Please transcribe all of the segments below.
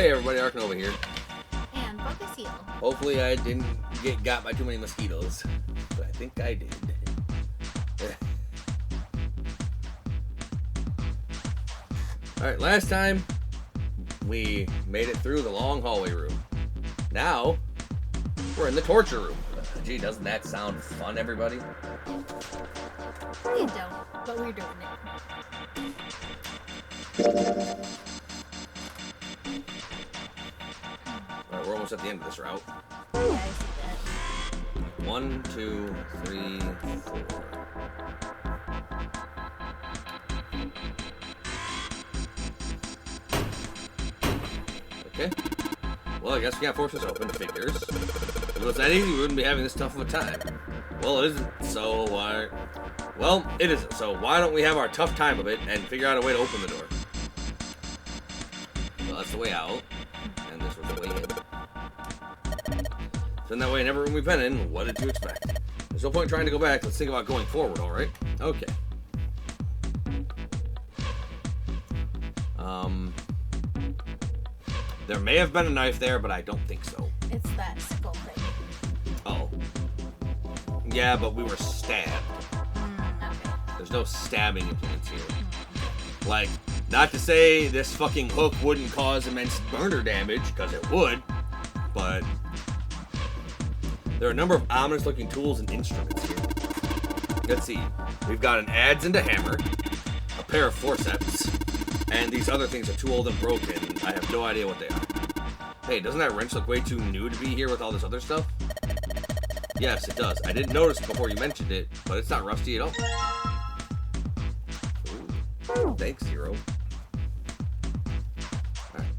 Hey everybody, Arkin over here. And Focus Heal. Hopefully I didn't get got by too many mosquitoes, but I think I did. Alright, last time we made it through the long hallway room. Now, we're in the torture room. Gee, doesn't that sound fun, everybody? You don't, but we're doing it. Alright, we're almost at the end of this route. Yeah, I see that. 1, 2, 3, 4. Okay. Well, I guess we got forces open, figures. If it was that easy, we wouldn't be having this tough of a time. Well, it isn't, so why... Well, it isn't, so why don't we have our tough time of it and figure out a way to open the door? Well, that's the way out. And this was the way in. So in that way, in every room we've been in, what did you expect? There's no point trying to go back. Let's think about going forward, alright? Okay. There may have been a knife there, but I don't think so. It's that skull thing. Oh. Yeah, but we were stabbed. Okay. There's no stabbing implements here. Like, not to say this fucking hook wouldn't cause immense burner damage, because it would, but there are a number of ominous-looking tools and instruments here. Let's see. We've got an adze and a hammer, a pair of forceps, and these other things are too old and broken. I have no idea what they are. Hey, doesn't that wrench look way too new to be here with all this other stuff? Yes, it does. I didn't notice before you mentioned it, but it's not rusty at all. Ooh. Thanks, Zero. Alright.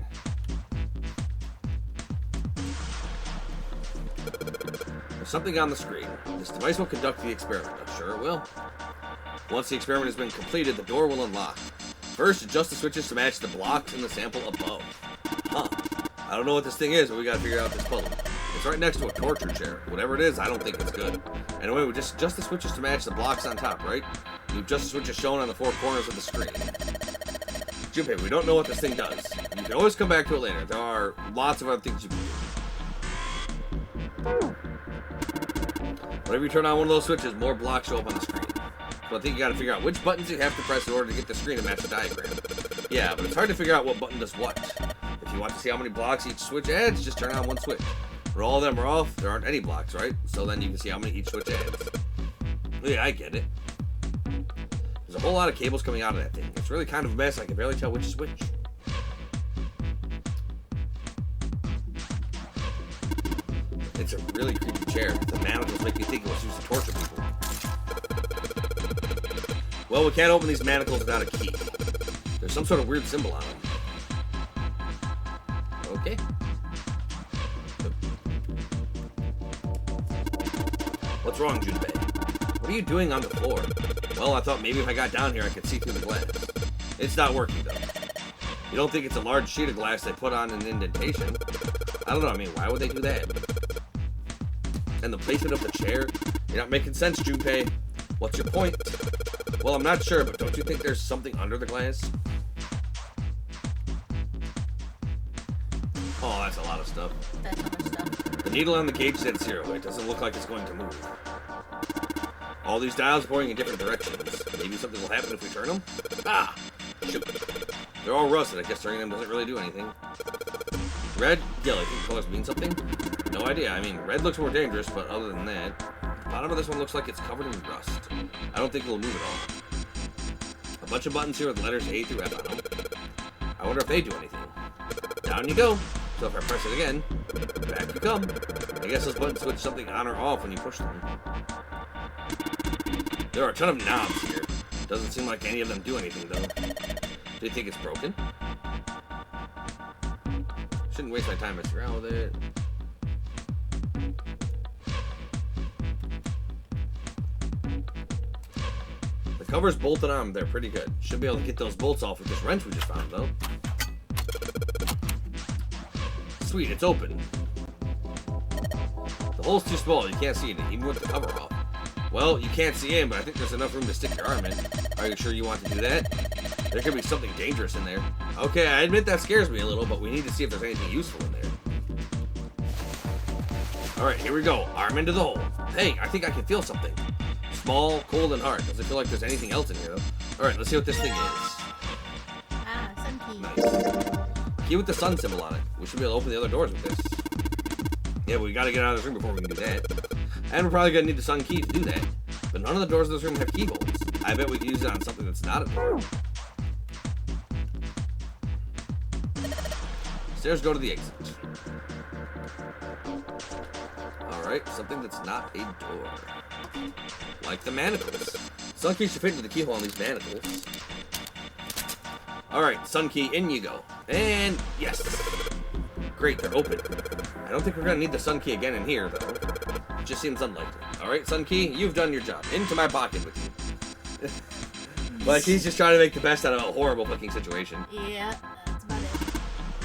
There's something on the screen. This device will conduct the experiment. I'm sure it will. Once the experiment has been completed, the door will unlock. First, adjust the switches to match the blocks in the sample above. Huh. I don't know what this thing is, but we gotta figure out this puzzle. It's right next to a torture chair. Whatever it is, I don't think it's good. Anyway, we just adjust the switches to match the blocks on top, right? You adjust the switches shown on the four corners of the screen. Junpei, we don't know what this thing does. You can always come back to it later. There are lots of other things you can do. Whenever you turn on one of those switches, more blocks show up on the screen. So I think you gotta figure out which buttons you have to press in order to get the screen to match the diagram. Yeah, but it's hard to figure out what button does what. If you want to see how many blocks each switch adds, just turn on one switch. When all of them are off, there aren't any blocks, right? So then you can see how many each switch adds. Yeah, I get it. There's a whole lot of cables coming out of that thing. It's really kind of a mess. I can barely tell which is which. It's a really creepy chair. The manacles make me think it was used to torture people. Well, we can't open these manacles without a key. There's some sort of weird symbol on them. Okay. What's wrong, Junpei? What are you doing on the floor? Well, I thought maybe if I got down here I could see through the glass. It's not working, though. You don't think it's a large sheet of glass they put on an indentation? I don't know, I mean, why would they do that? And the placement of the chair? You're not making sense, Junpei. What's your point? Well, I'm not sure, but don't you think there's something under the glass? Oh, that's a lot of stuff. That's how much stuff. The needle on the gauge said 0. It doesn't look like it's going to move. All these dials are pointing in different directions. Maybe something will happen if we turn them? Ah! Shoot. They're all rusted. I guess turning them doesn't really do anything. Red, yellow. I think colors mean something? No idea. I mean, red looks more dangerous, but other than that... The bottom of this one looks like it's covered in rust. I don't think it'll move at all. A bunch of buttons here with letters A through F on them. I wonder if they do anything. Down you go. So if I press it again, back you come. I guess those buttons switch something on or off when you push them. There are a ton of knobs here. Doesn't seem like any of them do anything, though. Do you think it's broken? Shouldn't waste my time messing around with it. The cover's bolted on. They're pretty good. Should be able to get those bolts off with this wrench we just found, though. Sweet, it's open. The hole's too small. You can't see it, even with the cover off. Well, you can't see in, but I think there's enough room to stick your arm in. Are you sure you want to do that? There could be something dangerous in there. Okay, I admit that scares me a little, but we need to see if there's anything useful in there. Alright, here we go. Arm into the hole. Hey, I think I can feel something. Small, cold, and hard. Doesn't feel like there's anything else in here, though. Alright, let's see what this thing is. Ah, sun key. Nice. Key with the sun symbol on it. We should be able to open the other doors with this. Yeah, but we gotta get out of this room before we can do that. And we're probably gonna need the sun key to do that. But none of the doors in this room have keyholes. I bet we can use it on something that's not a door. Stairs go to the exit. Alright, something that's not a door. Like the manacles. Sun key should fit into the keyhole on these manacles. Alright, sun key, in you go. And yes! Great, they're open. I don't think we're gonna need the sun key again in here, though. It just seems unlikely. Alright, sun key, you've done your job. Into my pocket with you. Like, he's just trying to make the best out of a horrible looking situation. Yeah, that's about it.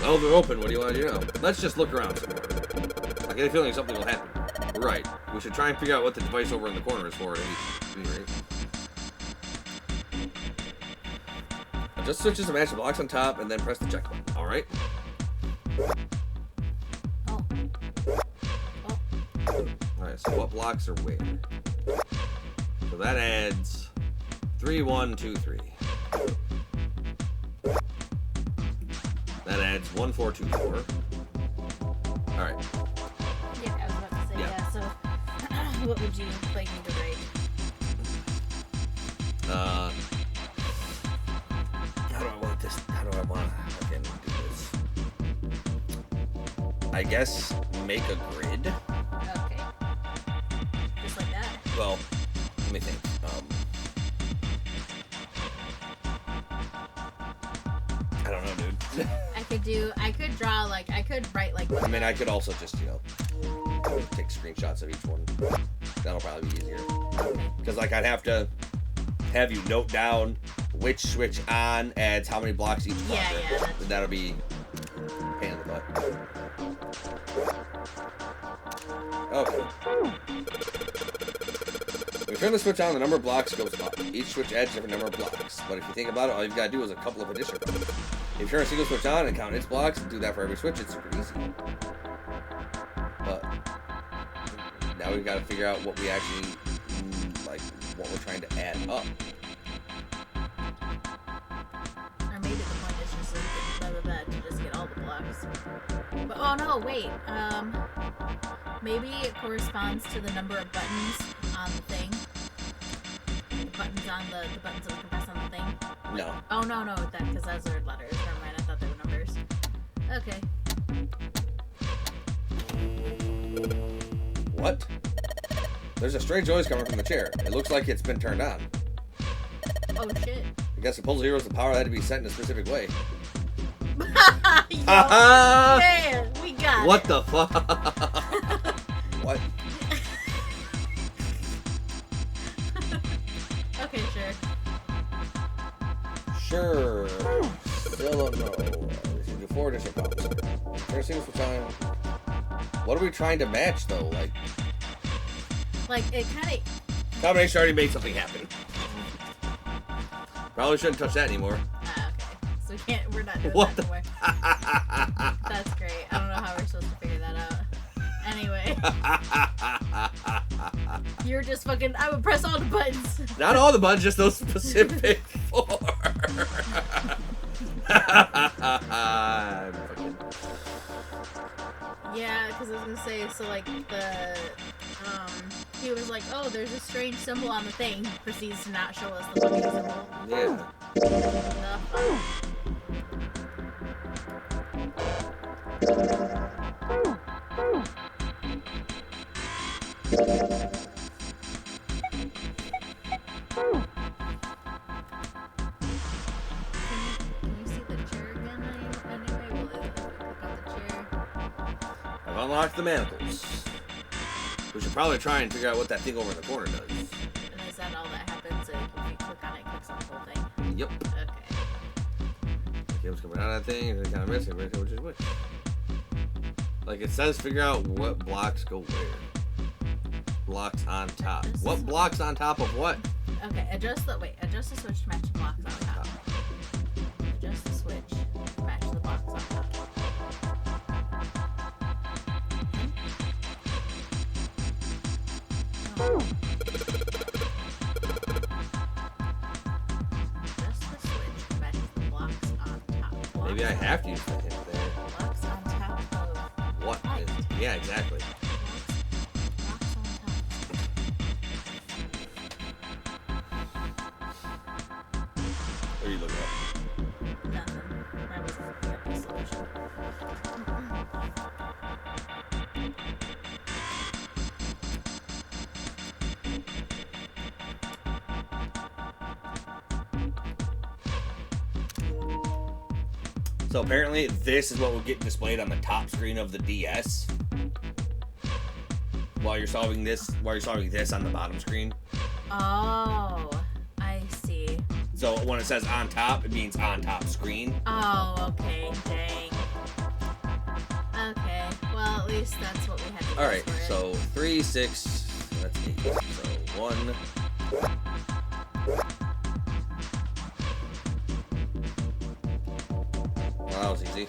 Well, they're open. What do you want to do now? Let's just look around some more. I get a feeling something will happen. We're right. We should try and figure out what the device over in the corner is for. At least. Just switches to match the blocks on top and then press the check button. Alright. Oh. Alright, so what blocks are where? So that adds 3, 1, 2, 3. That adds 1, 4, 2, 4. Alright. Yeah, I was about to say, yeah, so what would you like me to write? How do I want this? How do I want to again do this? I guess make a grid. Okay. Just like that? Well, let me think. I don't know, dude. I could draw, like, I could write, like... I mean, I could also just, take screenshots of each one. That'll probably be easier. Because, like, I'd have to have you note down which switch on adds how many blocks each block. Yeah, And that'll be a pain in the butt. Okay. When you turn the switch on, the number of blocks goes up. Each switch adds a different number of blocks. But if you think about it, all you've got to do is a couple of addition buttons. If you turn a single switch on and count its blocks and do that for every switch, it's super easy. But now we've got to figure out what we actually, like, what we're trying to add up. Or maybe the point is just to just get all the blocks. But, oh no, wait. Maybe it corresponds to the number of buttons on the thing. The buttons on the buttons that we can press on the thing. No. Oh no, because those are letters. Never mind, I thought they were numbers. Okay. What? There's a strange noise coming from the chair. It looks like it's been turned on. Oh shit. I guess the puzzle heroes the power had to be set in a specific way. Yeah, we got What it. the fuck? What? Okay, sure. Sure. Still don't know. We should do 4 additional problems. Turn seems for time. What are we trying to match though? Like it kind of. Combination already made something happen. Probably shouldn't touch that anymore. Ah, okay. So we can't. We're not doing What that anymore. That's great. I don't know how we're supposed to figure that out. Anyway. You're just fucking. I would press all the buttons. Not all the buttons, just those specific 4. I'm fucking... Yeah, because I was gonna say, so like he was like, oh, there's a strange symbol on the thing. He proceeds to not show us the fucking symbol. Yeah. Can we see the chair again anyway? Well, if we pick up the chair. I've unlocked the manacles. We should probably try and figure out what that thing over in the corner does. And is that all that happens? If you click on it, it clicks on the whole thing? Yep. Okay. Okay, what's coming out of that thing? It's kind of missing. Which is which? Like, it says figure out what blocks go where. blocks on top. Adjust What the- blocks on top of what? Okay, adjust the switch to match the blocks on top. Adjust the switch to match the blocks on top. Oh. Adjust the switch to match the blocks on top. Blocks Maybe I on- have to use the hint there. Blocks on top of What? Yeah, exactly. blocks on top. What are you looking at? Nothing. I was looking up the solution. So apparently this is what will get displayed on the top screen of the DS. While you're solving this on the bottom screen. Oh, I see. So when it says on top, it means on top screen. Oh, okay. Dang. Okay. Well, at least that's what we had to do. Alright, so 3, 6, that's 8. So 1. Well, that was easy.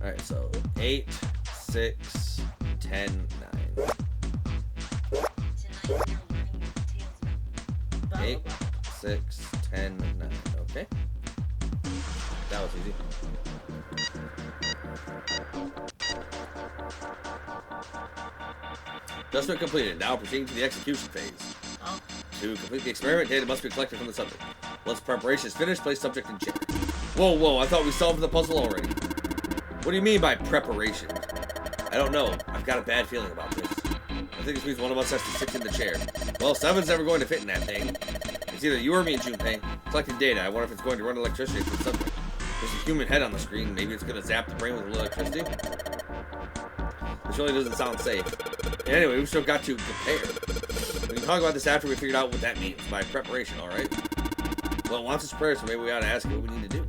Alright, so 8, 6, 10, 9. 8, 6, 10, 9. Okay. That was easy. Adjustment completed. Now proceeding to the execution phase. Oh, To complete the experiment, data must be collected from the subject. Once preparation is finished, place subject in chair. Whoa, whoa, I thought we solved the puzzle already. What do you mean by preparation? I don't know. I've got a bad feeling about this. I think this means one of us has to sit in the chair. Well, 7's never going to fit in that thing. It's either you or me, Junpei. Collecting data. I wonder if it's going to run electricity to the subject. There's a human head on the screen. Maybe it's going to zap the brain with electricity. This really doesn't sound safe. Anyway, we've still got to prepare. We can talk about this after we figured out what that means by preparation, alright? Well, once it's prepared, so maybe we ought to ask what we need to do.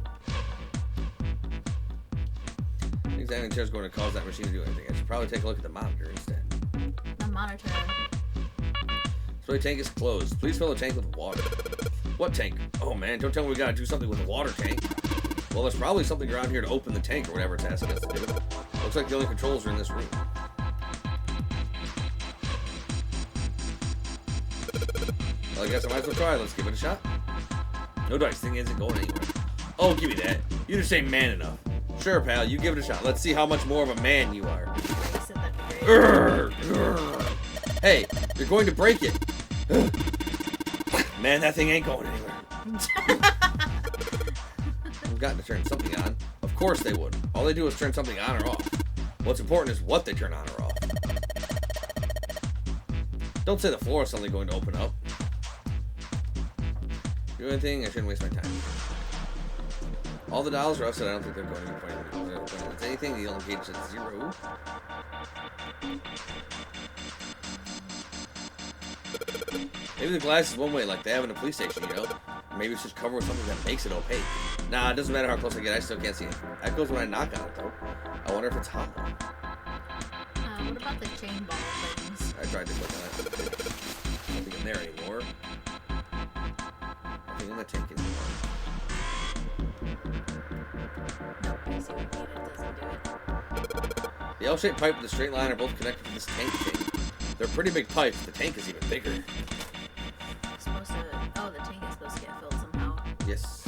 Examining chair is going to cause that machine to do anything. I should probably take a look at the monitor instead. the monitor. Spray tank is closed. Please fill the tank with water. What tank? Oh man, don't tell me we gotta do something with the water tank. Well, there's probably something around here to open the tank or whatever it's asking us to do. Looks like the only controls are in this room. Well, I guess I might as well try. Let's give it a shot. No dice. Thing isn't going anywhere. Oh, give me that. You just ain't man enough. Sure, pal. You give it a shot. Let's see how much more of a man you are. Like, so that'd be great. Hey, you're going to break it. Man, that thing ain't going anywhere. We've gotten to turn something on. Of course they would. All they do is turn something on or off. What's important is what they turn on or off. Don't say the floor is suddenly going to open up. Do anything? I shouldn't waste my time. All the dials are upset. I don't think they're going to be pointing at anything. The yellow gauge is 0. Maybe the glass is one way, like they have in a police station, you know? Or maybe it's just covered with something that makes it opaque. Nah, it doesn't matter how close I get, I still can't see it. That goes when I knock on it, though. I wonder if it's hollow. What about the chain ball things? I tried to click on it. Nothing in there anymore. Nothing in the tank anymore. Nope, I see what you mean. It doesn't do it. The L-shaped pipe and the straight line are both connected to this tank thing. They're pretty big pipes. The tank is even bigger. It's supposed to. Oh, the tank is supposed to get filled somehow. Yes.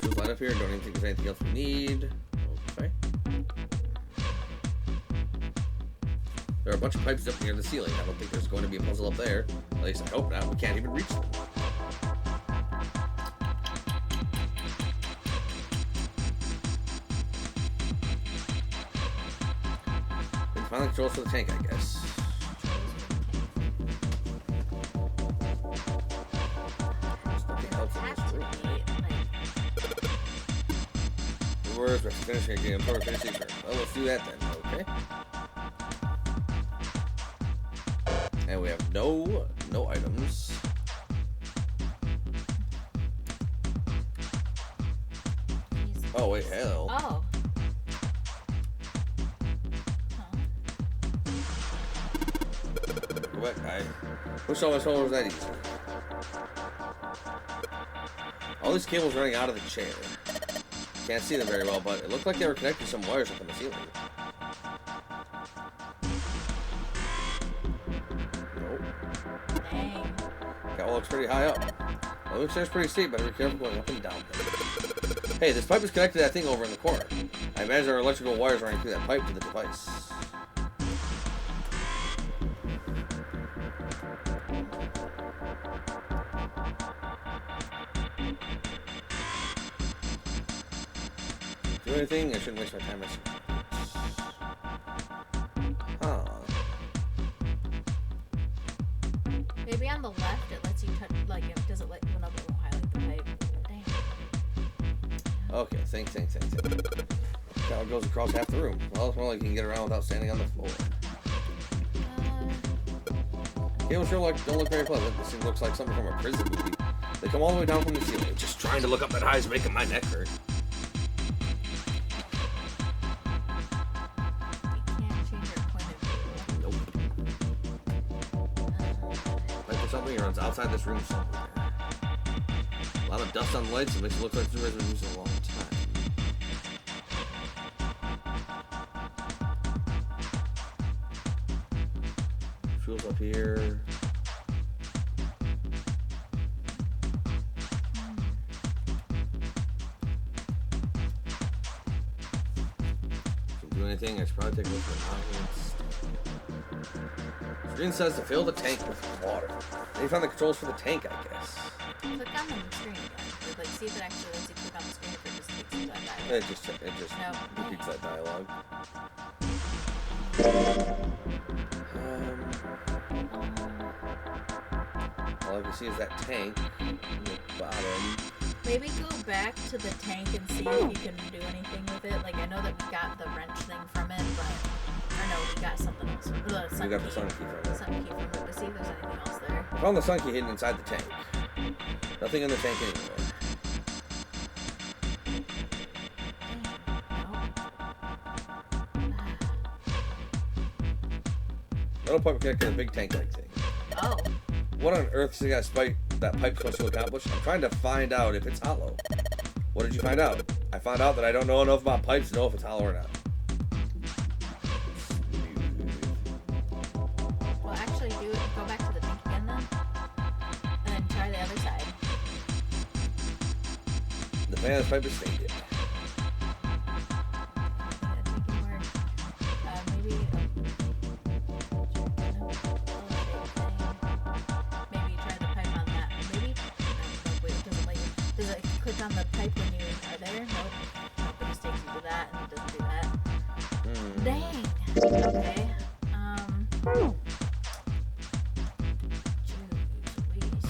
There's light up here. Don't even think there's anything else we need. Okay. There are a bunch of pipes up near the ceiling. I don't think there's going to be a puzzle up there. At least I hope not. We can't even reach them. We can find the controls for the tank, I guess. There's nothing else in this room. We're finishing again. Finishing. Well, let's do that then. Okay. we have no items. Oh wait, hell. Oh. Go back, I wish all my soul was that easy. All these cables running out of the chair. Can't see them very well, but it looked like they were connecting some wires up in the ceiling. Nope. Dang. That one looks pretty high up. Well, it looks like it's pretty steep, but be careful going up and down. Hey, this pipe is connected to that thing over in the corner. I imagine there are electrical wires running through that pipe to the device. Do anything? I shouldn't waste my time. Huh. Maybe on the left it lets you touch, like, it doesn't let you, no, it won't highlight the pipe. Dang. Okay, think. Now it goes across half the room. Well, it's more like you can get around without standing on the floor. Cables sure don't look very pleasant. This thing looks like something from a prison movie. They come all the way down from the ceiling. Just trying to look up that high is making my neck hurt. You can't change your point of view. Nope. Like for something, it runs outside this room somewhere. A lot of dust on the lights. It makes it look like the room has been used a long time. Fuel's up here. Can do anything? I should probably take a look at the mountains. Screen says to fill the tank with water. Then you found the controls for the tank, I guess. Click on the screen again. Like, see if it actually lets you click on the screen if it just takes you to that dialogue. It just No. repeats that dialogue. All I can see is that tank in the bottom. Maybe go back to the tank and see if you can do anything with it. Like, I know that we got the wrench thing from it, but I know we got something else. We got the sun key from it. Sun key from it to see if there's anything else there. I found the sun key hidden inside the tank. Nothing in the tank anymore. Metal pipe connected to the big tank like thing. Oh. What on earth is that pipe supposed to accomplish? I'm trying to find out if it's hollow. What did you find out? I found out that I don't know enough about pipes to know if it's hollow or not. Well, actually, go back to the tank again then, and then try the other side. The fan of this pipe is faded. Maybe try the pipe on that. Maybe. Wait, it doesn't let you. Does it click on the pipe when you are there? Nope. It just takes you to that, and it doesn't do that. Dang. Okay. Jeez.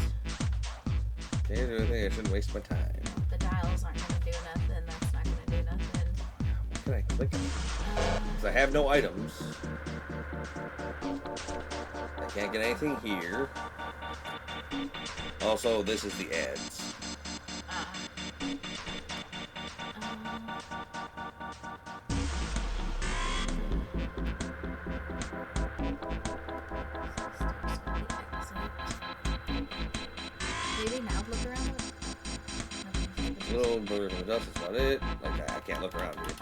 Can't do anything. I shouldn't waste my time. The dials aren't going to do nothing. That's not going to do nothing. What can I click on? Because I have no items. I can't get anything here. Also, this is the ads. Maybe now look around. Little burger from the dust, that's about it. Like, I can't look around here.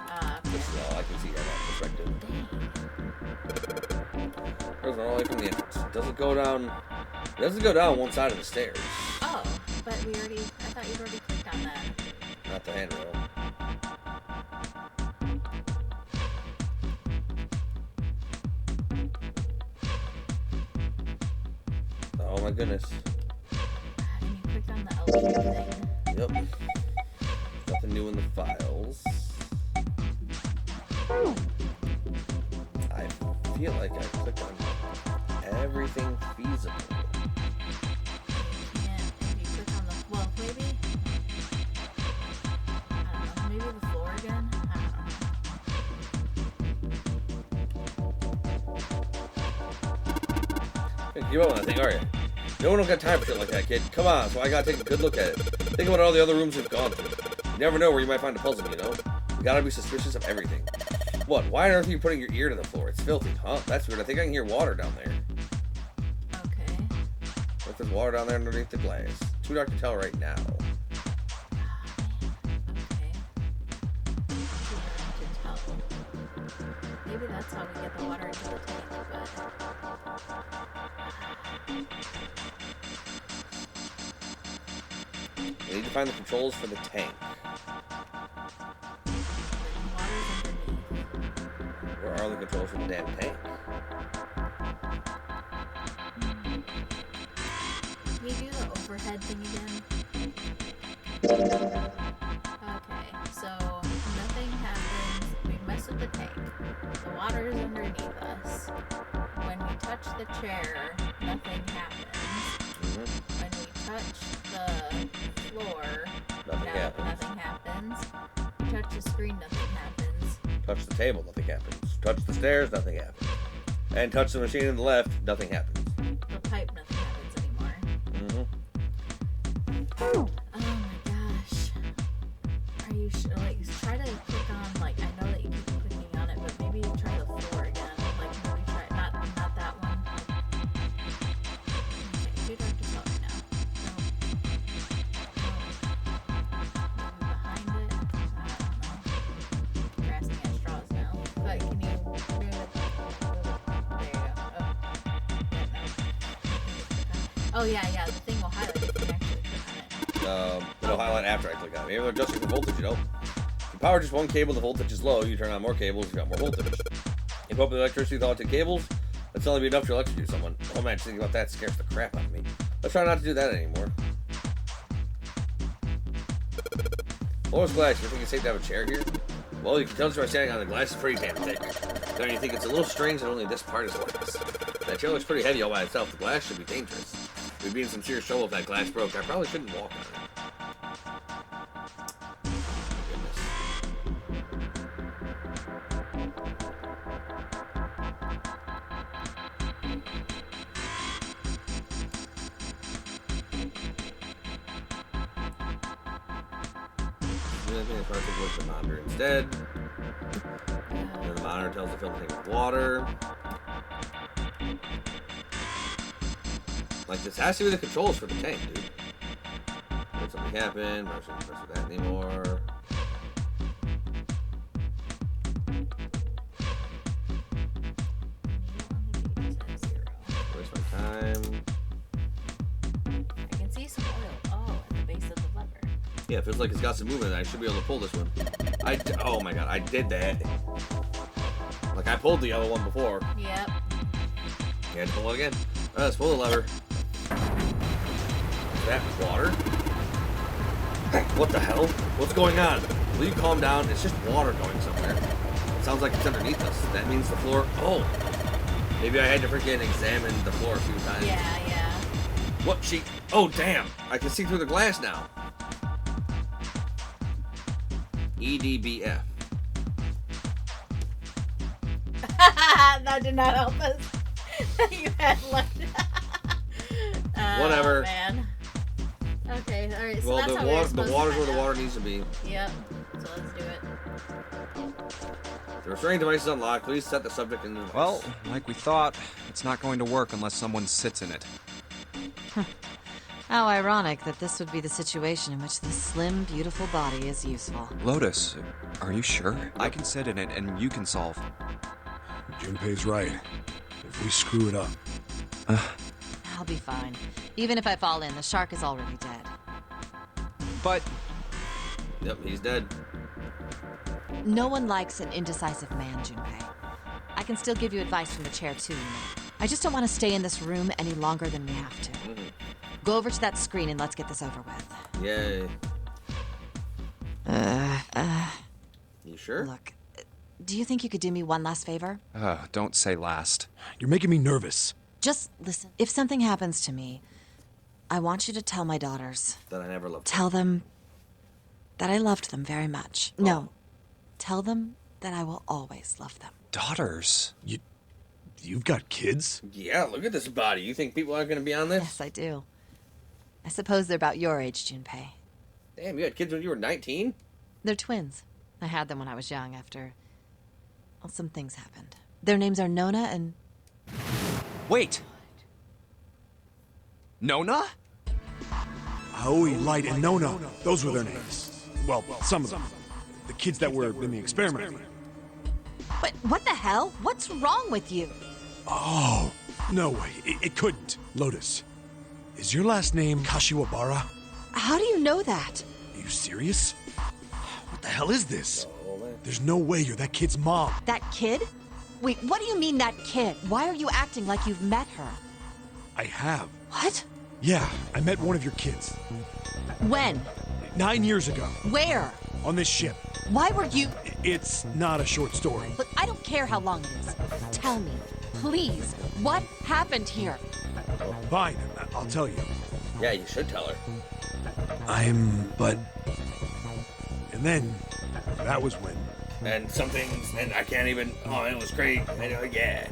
This is all I can see out of that perspective. There's all the way from the entrance. It doesn't go down one side of the stairs. Oh, but I thought you'd already clicked on that. Not the handrail. Oh my goodness. And you clicked on the elevator thing. Yep. Nothing new in the files. I feel like I clicked on everything feasible. If you click on the, well, maybe, I don't know, maybe the floor again? I don't know. Been You won't want to think, are you? No one will got time for shit like that, kid. Come on, so I gotta take a good look at it. Think about all the other rooms we've gone through. You never know where you might find a puzzle, you know? You gotta be suspicious of everything. What? Why on earth are you putting your ear to the floor? It's filthy, huh? That's weird. I think I can hear water down there. Okay. What if there's water down there underneath the glass? Too dark to tell right now. Okay. Too dark to tell. Maybe that's how we get the water into the tank, but... We need to find the controls for the tank. Water's underneath. Where are the controls for the damn tank? Can you do the overhead thing again? Okay, so nothing happens. We mess with the tank. The water is underneath us. When we touch the chair, nothing happens. When we touch the floor, nothing happens. We touch the screen, nothing happens. Touch the table, nothing happens. Touch the stairs, nothing happens. And touch the machine on the left, nothing happens. The pipe, nothing happens anymore. Oh my gosh. Are you sure? Like, try to click on, like, I know that you keep clicking on it, but maybe try the floor again. Like, maybe try, not that one. Okay, too dark to tell right now. No. Maybe behind it. I don't know. Grasping at straws now. But can you move it? There you go. Oh, yeah, no. The thing will highlight it. You can actually click on it. It'll highlight after I click on it. Maybe they're adjusting the voltage, you know? If you power just one cable, the voltage is low. You turn on more cables, you got more voltage. You put up the electricity with all 10 cables, that's only be enough to electrocute someone. Oh man, just thinking about that scares the crap out of me. Let's try not to do that anymore. Floor's glass. You think it's safe to have a chair here? Well, you can tell just by standing on the glass is pretty damn thick. Don't you think it's a little strange that only this part is glass? That chair looks pretty heavy all by itself. The glass should be dangerous. We'd be in some serious trouble if that glass broke. I probably shouldn't walk on it. Goodness. I think what's the monitor instead. And the monitor tells the film to take water. Like, this has to be the controls for the tank, dude. Let something happen. I shouldn't mess with that anymore. Waste my time. I can see some oil. Oh, at the base of the lever. Yeah, it feels like it's got some movement. I should be able to pull this one. Oh my god, I did that. Like, I pulled the other one before. Yep. You had to pull it again. Alright, let's pull the lever. Is that water? What the hell? What's going on? Will you calm down? It's just water going somewhere. It sounds like it's underneath us. That means the floor... Oh! Maybe I had to freaking examine the floor a few times. Yeah. What sheet? Oh, damn! I can see through the glass now. EDBF. That did not help us. You had left. Whatever. Man. Okay, alright, so Well, that's the how we're water, supposed the to water's find where the out. water needs to be. Yep, so let's do it. The restraining device is unlocked. Please set the subject in the device. Well, like we thought, it's not going to work unless someone sits in it. How ironic that this would be the situation in which this slim, beautiful body is useful. Lotus, are you sure? I can sit in it and you can solve. Junpei's right. If we screw it up... I'll be fine. Even if I fall in, the shark is already dead. But Yep, he's dead. No one likes an indecisive man, Junpei. I can still give you advice from the chair, too, you know. I just don't want to stay in this room any longer than we have to. Go over to that screen and let's get this over with. Yay. You sure? Look, do you think you could do me one last favor? don't say last. You're making me nervous. Just listen. If something happens to me, I want you to tell my daughters. That I never loved. Tell them that I loved them very much. No, tell them that I will always love them. Daughters? You've got kids? Yeah, look at this body. You think people aren't going to be on this? Yes, I do. I suppose they're about your age, Junpei. Damn, you had kids when you were 19? They're twins. I had them when I was young after... Well, some things happened. Their names are Nona and... Wait! Nona? Aoi, Light, and Nona. Those were their names. Well, some of them. The kids that were in the experiment. But what the hell? What's wrong with you? Oh, no way. It couldn't. Lotus, is your last name Kashiwabara? How do you know that? Are you serious? What the hell is this? Oh, man. There's no way you're that kid's mom. That kid? Wait, what do you mean that kid? Why are you acting like you've met her? I have. What? Yeah, I met one of your kids. When? 9 years ago. Where? On this ship. Why were you... It's not a short story. Look, I don't care how long it is. Tell me, please, what happened here? Fine, I'll tell you. Yeah, you should tell her. But... And then, that was when. And some things, and I can't even... Oh, it was great. And, yeah.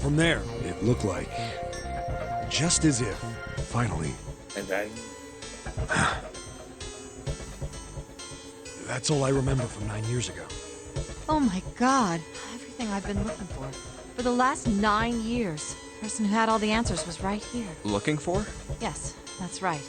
From there, it looked like... Just as if, finally... And then... That's all I remember from 9 years ago. Oh my God, everything I've been looking for. For the last 9 years, the person who had all the answers was right here. Looking for? Yes, that's right.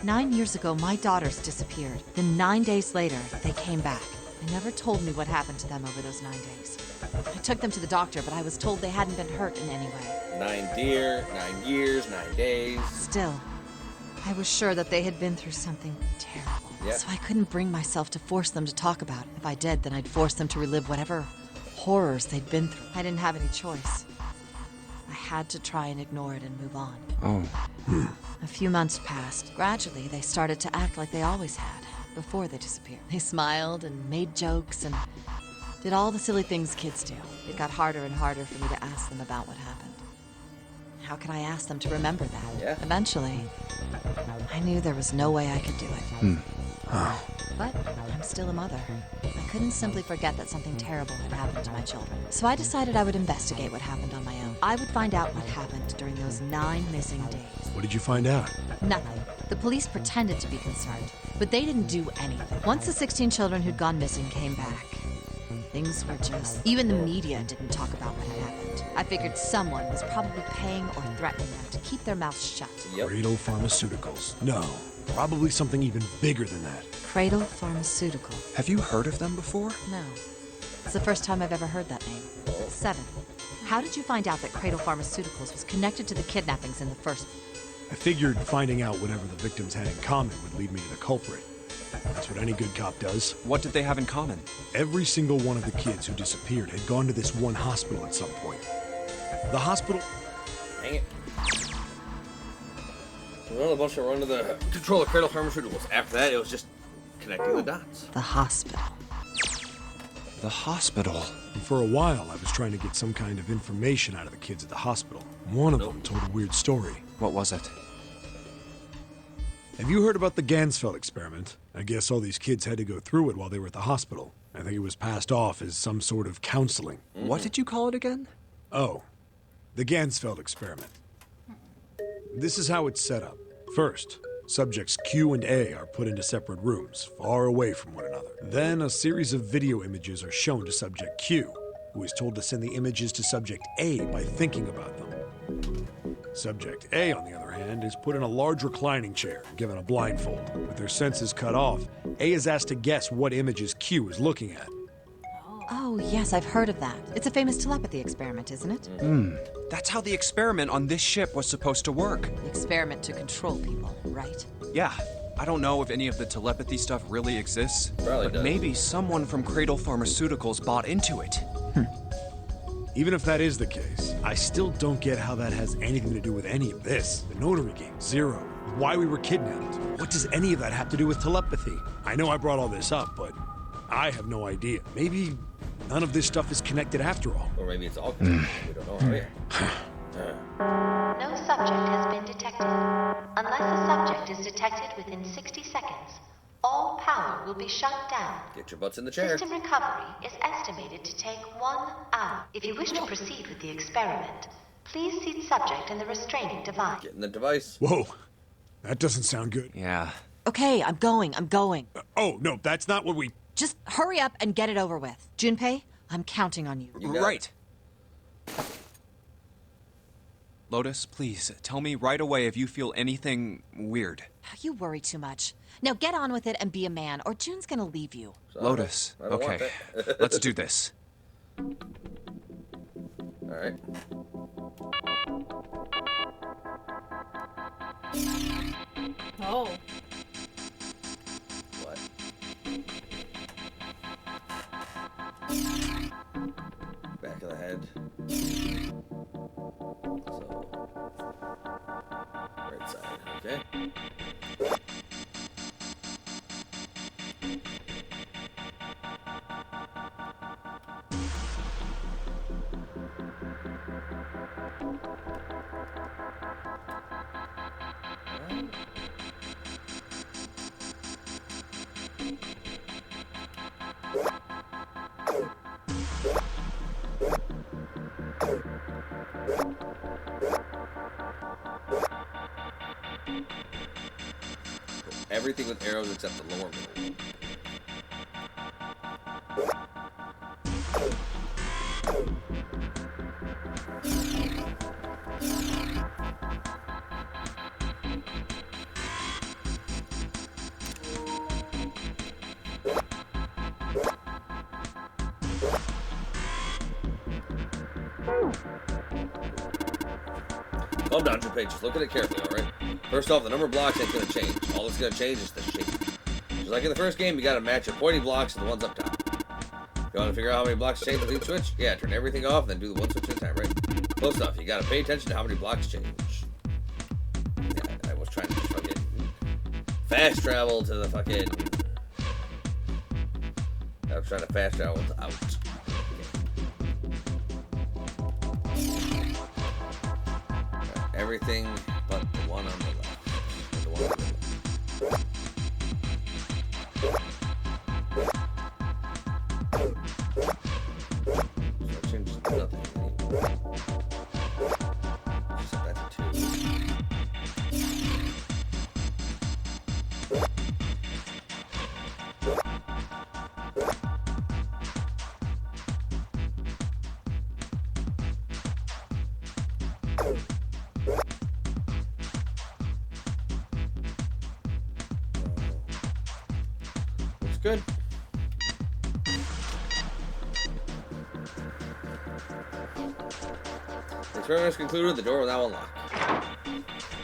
9 years ago, my daughters disappeared. Then 9 days later, they came back. They never told me what happened to them over those 9 days. I took them to the doctor, but I was told they hadn't been hurt in any way. 9 deer, 9 years, 9 days. Still, I was sure that they had been through something terrible. Yeah. So I couldn't bring myself to force them to talk about it. If I did, then I'd force them to relive whatever horrors they'd been through. I didn't have any choice. I had to try and ignore it and move on. Oh. A few months passed. Gradually, they started to act like they always had, before they disappeared. They smiled and made jokes and did all the silly things kids do. It got harder and harder for me to ask them about what happened. How could I ask them to remember that? Yeah. Eventually, I knew there was no way I could do it. But I'm still a mother. I couldn't simply forget that something terrible had happened to my children. So I decided I would investigate what happened on my own. I would find out what happened during those 9 missing days. What did you find out? Nothing. The police pretended to be concerned, but they didn't do anything. Once the 16 children who'd gone missing came back, things were just... Even the media didn't talk about what had happened. I figured someone was probably paying or threatening them to keep their mouths shut. Yep. Cradle Pharmaceuticals. No, probably something even bigger than that. Cradle Pharmaceutical. Have you heard of them before? No. It's the first time I've ever heard that name. 7. How did you find out that Cradle Pharmaceuticals was connected to the kidnappings in the first... I figured finding out whatever the victims had in common would lead me to the culprit. That's what any good cop does. What did they have in common? Every single one of the kids who disappeared had gone to this one hospital at some point. The hospital... Dang it. Well, a bunch of run to the control of Cradle Pharmaceuticals. After that, it was just connecting the dots. The hospital. The hospital. And for a while, I was trying to get some kind of information out of the kids at the hospital. One of them told a weird story. What was it? Have you heard about the Gansfeld experiment? I guess all these kids had to go through it while they were at the hospital. I think it was passed off as some sort of counseling. What did you call it again? Oh, the Gansfeld experiment. This is how it's set up. First, subjects Q and A are put into separate rooms, far away from one another. Then a series of video images are shown to subject Q, who is told to send the images to subject A by thinking about them. Subject A, on the other hand, is put in a large reclining chair, given a blindfold. With their senses cut off, A is asked to guess what images Q is looking at. Oh, yes, I've heard of that. It's a famous telepathy experiment, isn't it? That's how the experiment on this ship was supposed to work. The experiment to control people, right? Yeah. I don't know if any of the telepathy stuff really exists, Probably but does. maybe someone from Cradle Pharmaceuticals bought into it. Even if that is the case, I still don't get how that has anything to do with any of this. The notary game, 0. Why we were kidnapped. What does any of that have to do with telepathy? I know I brought all this up, but I have no idea. Maybe none of this stuff is connected after all. Or maybe it's all connected. We don't know. No subject has been detected. Unless a subject is detected within 60 seconds, all power power will be shut down. Get your butts in the chair. System recovery is estimated to take 1 hour. If you wish to proceed with the experiment, please seat subject in the restraining device. Get in the device. Whoa, that doesn't sound good. Yeah. Okay, I'm going. Oh, no, that's not what we... Just hurry up and get it over with. Junpei, I'm counting on you. You got Right. Lotus, please, tell me right away if you feel anything weird. You worry too much. Now get on with it and be a man, or June's gonna leave you. Lotus, I don't want okay, that. let's do this. Alright. Oh. What? Back of the head. So. Right side, okay. Everything with arrows except the lower middle. Calm down, Junpei. Just look at it carefully, alright? First off, the number of blocks ain't gonna change. All that's gonna change is the shape. Just like in the first game, you gotta match your pointy blocks to the ones up top. You wanna figure out how many blocks change with each switch? Yeah, turn everything off and then do the one switch at a time, right? Close enough. You gotta pay attention to how many blocks change. Yeah, I was trying to fucking fast travel to the fucking... I was trying to fast travel to out. Everything but the one on the left. The one on the middle. So that changes nothing anymore. Just set that to 2. Looks good. The experiment is concluded. The door will now unlock. I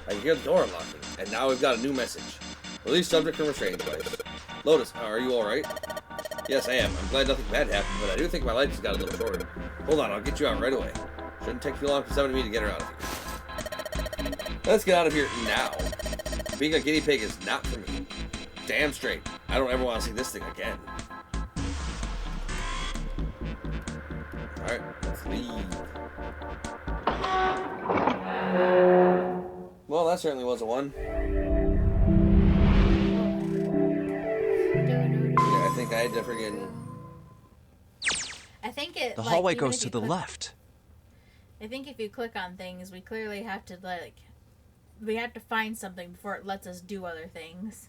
can hear the door unlocking, and now we've got a new message. Release subject from restraining device. Lotus, are you alright? Yes, I am. I'm glad nothing bad happened, but I do think my light just got a little shorter. Hold on, I'll get you out right away. Shouldn't take too long for somebody to get her out of here. Let's get out of here now. Being a guinea pig is not for me. Damn straight. I don't ever want to see this thing again. Alright, let's leave. Well, that certainly was a one. Yeah, I think I had to friggin'... I think it. The like, hallway even goes if to you the click- left. I think if you click on things, we clearly have to we have to find something before it lets us do other things.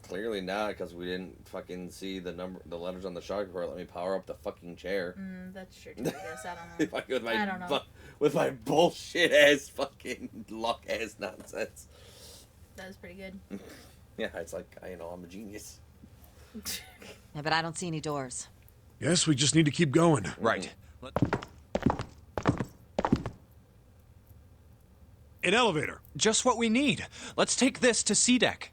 Clearly not, because we didn't fucking see the letters on the shock report. Let me power up the fucking chair. That's true too, I guess. I don't know. I don't know. With my bullshit ass fucking luck ass nonsense. That was pretty good. Yeah, it's like, I'm a genius. Yeah, but I don't see any doors. Guess we just need to keep going. Right. An elevator. Just what we need. Let's take this to C deck.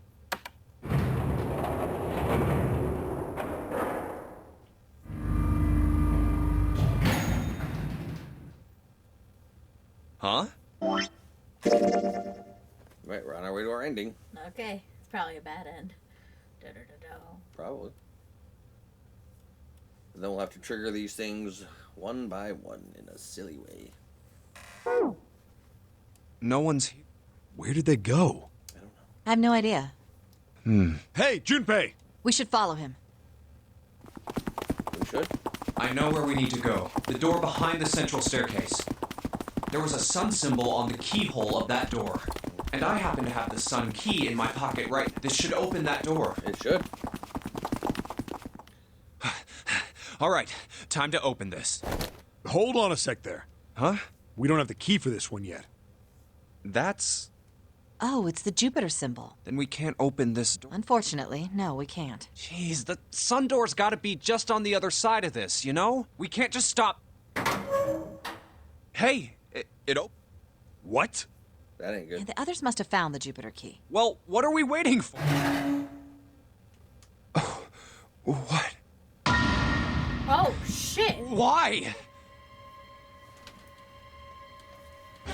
Huh? Right, we're on our way to our ending. Okay, it's probably a bad end. Da-da-da-da. Probably. And then we'll have to trigger these things one by one in a silly way. No one's here. Where did they go? I don't know. I have no idea. Hey, Junpei! We should follow him. We should. I know where we need to go. The door behind the central staircase. There was a sun symbol on the keyhole of that door. And I happen to have the sun key in my pocket right. This should open that door. It should. All right, time to open this. Hold on a sec there. Huh? We don't have the key for this one yet. That's... Oh, it's the Jupiter symbol. Then we can't open this door. Unfortunately, no, we can't. Jeez, the sun door's gotta be just on the other side of this, you know? We can't just stop... Hey, it opened. What? That ain't Yeah, good. the others must have found the Jupiter key. Well, what are we waiting for? Oh, what? Oh, shit. Why?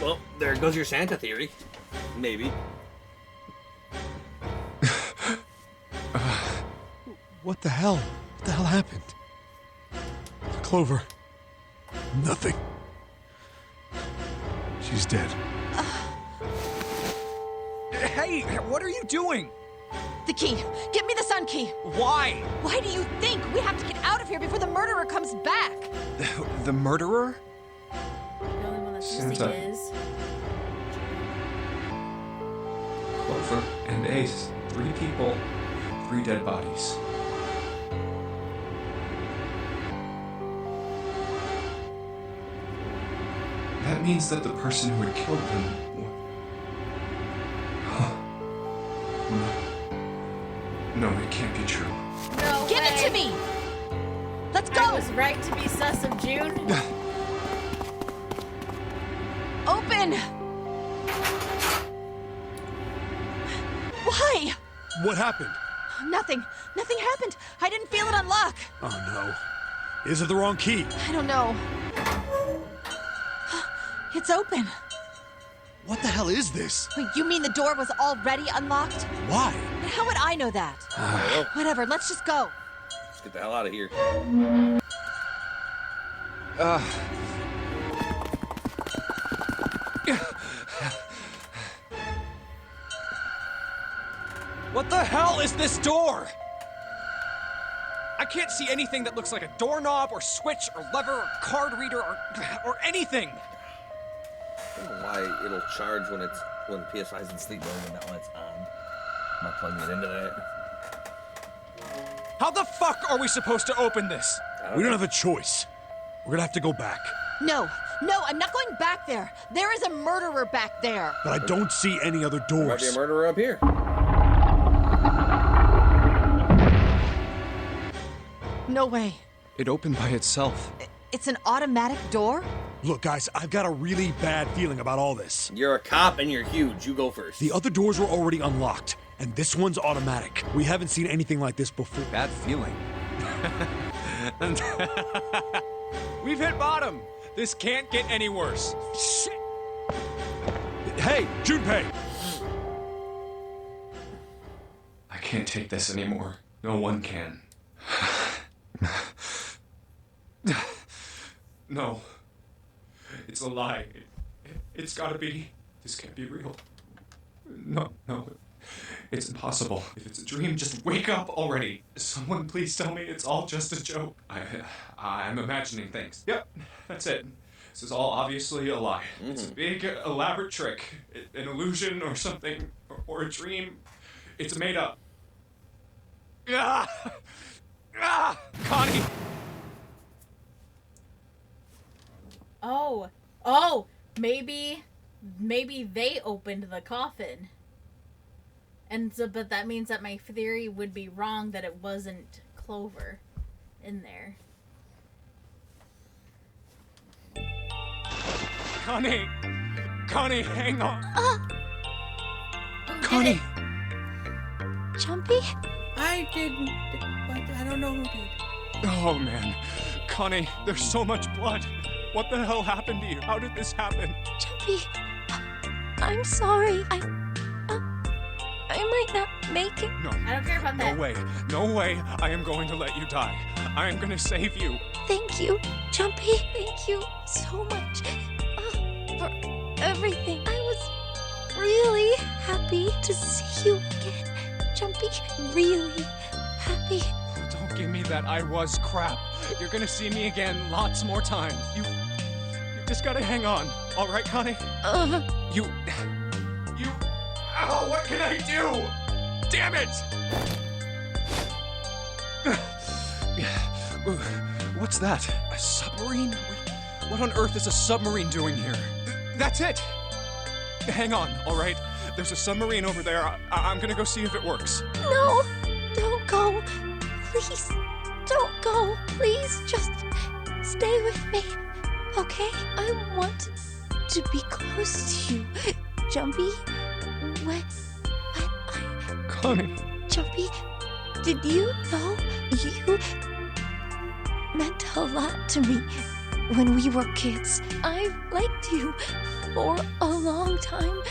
Well, there goes your Santa theory. Maybe. What the hell? What the hell happened? Clover. Nothing. She's dead. Hey, what are you doing? The key! Get me the sun key! Why? Why do you think? We have to get out of here before the murderer comes back! The murderer? The only one that's missing Santa. is... Clover and Ace. 3 people, 3 dead bodies. That means that the person who had killed them... No, it can't be true. No Give way. it to me! Let's I go! was right to be sus of June. Open! Why? What happened? Nothing. Nothing happened. I didn't feel it unlock. Oh no. Is it the wrong key? I don't know. It's open. What the hell is this? Wait, you mean the door was already unlocked? Why? But how would I know that? Well, Whatever, let's just go. let's get the hell out of here. What the hell is this door? I can't see anything that looks like a doorknob or switch or lever or card reader or anything. I don't know why it'll charge when PS5's in sleep mode and not when it's on. I'm not plugging it into that. How the fuck are we supposed to open this? We don't have a choice. We're gonna have to go back. No, I'm not going back there. There is a murderer back there. But I don't see any other Might be a doors. murderer up here. No way. It opened by itself. It's an automatic door? Look, guys, I've got a really bad feeling about all this. You're a cop and you're huge. You go first. The other doors were already unlocked, and this one's automatic. We haven't seen anything like this before. Bad feeling. We've hit bottom. This can't get any worse. Shit. Hey, Junpei! I can't take this anymore. No one can. No. It's a lie. It's gotta be. This can't be real. No. It's impossible. If it's a dream, just wake up already. Someone please tell me it's all just a joke. I'm imagining things. Yep, that's it. This is all obviously a lie. It's a big, elaborate trick. An illusion or something. Or a dream. It's made up. Connie! Oh, maybe they opened the coffin. And so, but that means that my theory would be wrong that it wasn't Clover in there. Connie, hang on. Who did Connie! it? Jumpy? I didn't, but I don't know who did. Oh man. Connie, there's so much blood. What the hell happened to you? How did this happen? Jumpy, I'm sorry. I might not make it. No. I don't care about that. No way. I am going to let you die. I am going to save you. Thank you, Jumpy. Thank you so much for everything. I was really happy to see you again, Jumpy. Really Happy. Don't give me that I was crap. You're gonna see me again lots more times. You just gotta hang on. All right, Connie? You... Ow, what can I do? Damn it! What's that? A submarine? What on earth is a submarine doing here? That's it! Hang on, all right? There's a submarine over there. I'm gonna go see if it works. No, don't go. Please, don't go. Please, just stay with me, okay? I want to be close to you, Jumpy. When I... Connie. Jumpy, did you know you meant a lot to me when we were kids? I've liked you for a long time,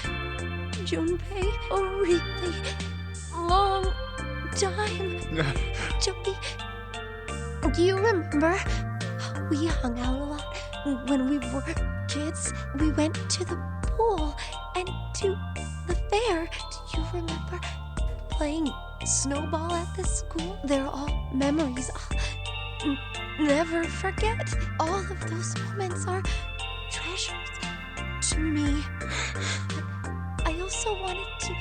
Junpei. A really long time. Jumpy, do you remember we hung out a lot when we were kids? We went to the pool and to the fair. Do you remember playing snowball at the school? They're all memories I'll never forget. All of those moments are treasures to me. But I also wanted to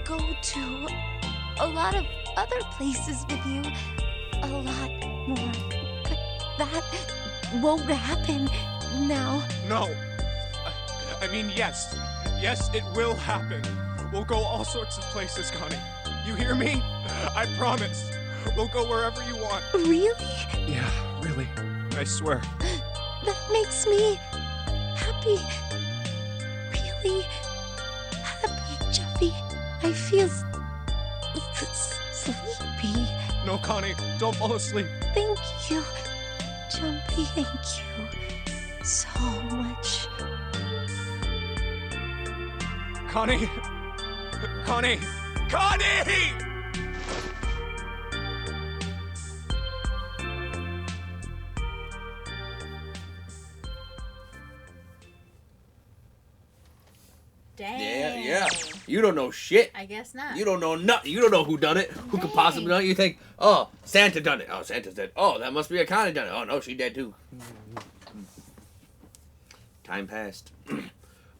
go to a lot of other places with you. A lot more. But that won't happen now. No. I mean, yes. Yes, it will happen. We'll go all sorts of places, Connie. You hear me? I promise. We'll go wherever you want. Really? Yeah, really. I swear. That makes me happy. Really happy, Jumpy. I feel sleepy. No, Connie, don't fall asleep. Thank you, Jumpy. Thank you so much. Connie! Connie! Connie! Dang. Yeah. You don't know shit. I guess not. You don't know nothing. You don't know who done it. Who could possibly know it? You think, oh, Santa done it. Oh, Santa's dead. Oh, that must be a Connie done it. Oh, no, she dead too. Time passed.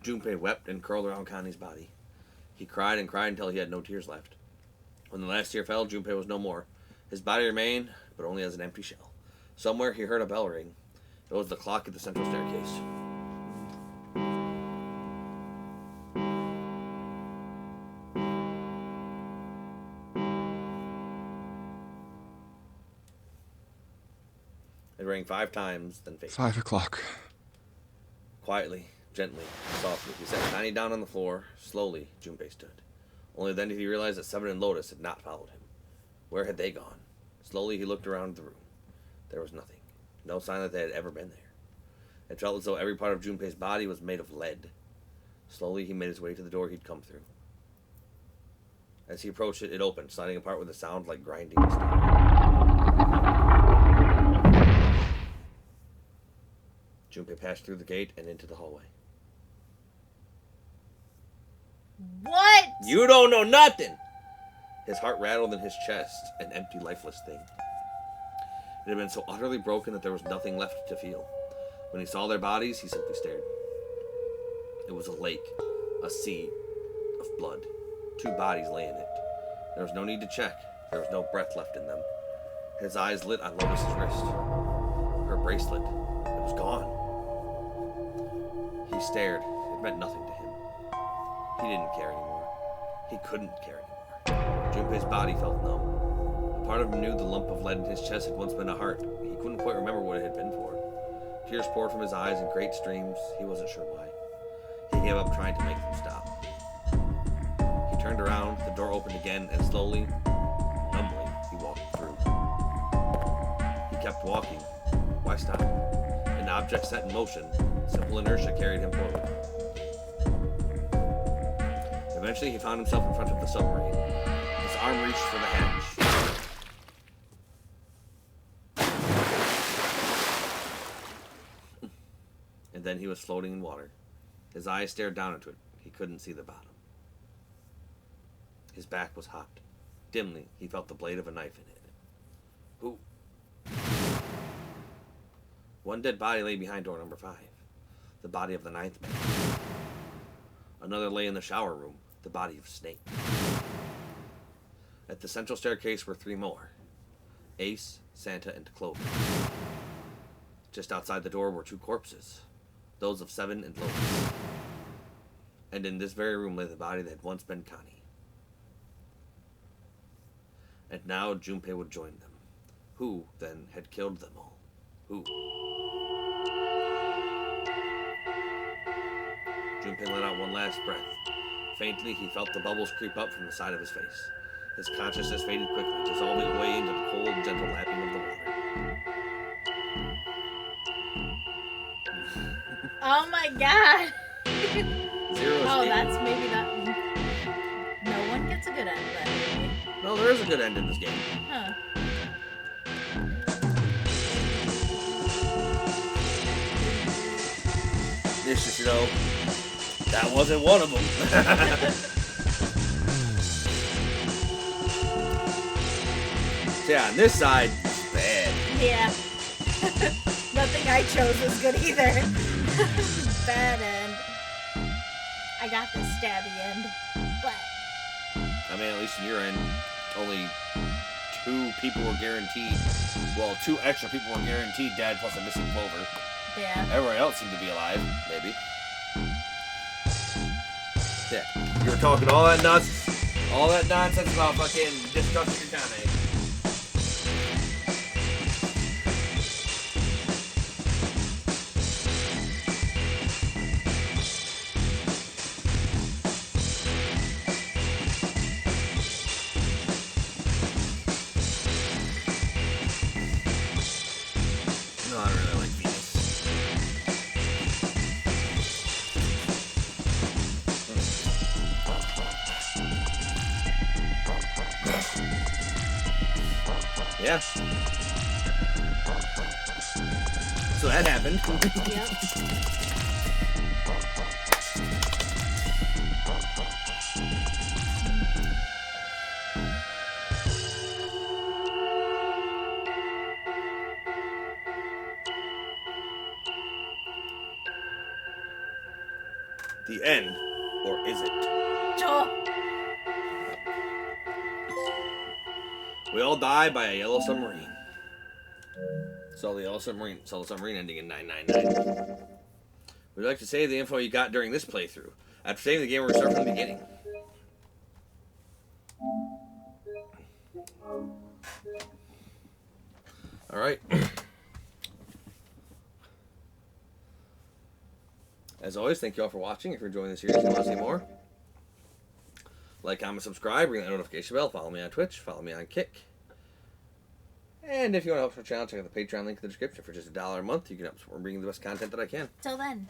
Junpei wept and curled around Connie's body. He cried and cried until he had no tears left. When the last tear fell, Junpei was no more. His body remained, but only as an empty shell. Somewhere he heard a bell ring. It was the clock at the central staircase. It rang 5 times, then faded. 5 o'clock. Quietly, gently, softly, he sat Connie down on the floor. Slowly, Junpei stood. Only then did he realize that Seven and Lotus had not followed him. Where had they gone? Slowly, he looked around the room. There was nothing. No sign that they had ever been there. It felt as though every part of Junpei's body was made of lead. Slowly, he made his way to the door he'd come through. As he approached it, it opened, sliding apart with a sound like grinding stone. Junpei passed through the gate and into the hallway. What? You don't know nothing! His heart rattled in his chest, an empty, lifeless thing. It had been so utterly broken that there was nothing left to feel. When he saw their bodies, he simply stared. It was a lake, a sea of blood. 2 bodies lay in it. There was no need to check. There was no breath left in them. His eyes lit on Lotus's wrist. Her bracelet. It was gone. He stared. It meant nothing to him. He didn't care anymore. He couldn't care anymore. Junpei's body felt numb. A part of him knew the lump of lead in his chest had once been a heart. He couldn't quite remember what it had been for. Tears poured from his eyes in great streams. He wasn't sure why. He gave up trying to make them stop. He turned around, the door opened again, and slowly, numbly, he walked through. He kept walking. Why stop? An object set in motion. Simple inertia carried him forward. Eventually, he found himself in front of the submarine. His arm reached for the hatch. And then he was floating in water. His eyes stared down into it. He couldn't see the bottom. His back was hot. Dimly, he felt the blade of a knife in it. Who? One dead body lay behind door number 5. The body of the 9th man. Another lay in the shower room. The body of Snake. At the central staircase were 3 more. Ace, Santa, and Clover. Just outside the door were 2 corpses. Those of Seven and Lotus. And in this very room lay the body that had once been Connie. And now Junpei would join them. Who, then, had killed them all? Who? Junpei let out one last breath. Faintly, he felt the bubbles creep up from the side of his face. His consciousness faded quickly, dissolving away into the cold, gentle lapping of the water. Oh my god! Zero Oh, escape. that's maybe not. No one gets a good end then, maybe. No, there is a good end in this game. Huh. This is, that wasn't one of them. So yeah, on this side, it's bad. Yeah. Nothing I chose was good either. Bad end. I got the stabby end. But I mean, at least in your end, only 2 people were guaranteed. Well, 2 extra people were guaranteed dead, plus a missing Clover. yeah. Everyone else seemed to be alive, maybe. Yeah, you were talking all that nonsense about fucking destruction Katane. No, I don't really like Venus. Yeah. So that happened. Yep. The end, or is it? Oh. We all die by a yellow submarine. Saw the submarine ending in 999. Would you like to save the info you got during this playthrough? After saving the game, we're going to start from the beginning. Alright. As always, thank you all for watching. If you're enjoying the series and want to see more, like, comment, subscribe, ring that notification bell, follow me on Twitch, follow me on Kick. And if you want to help our channel, check out the Patreon link in the description. For just $1 a month, you can help support bringing the best content that I can. Till then.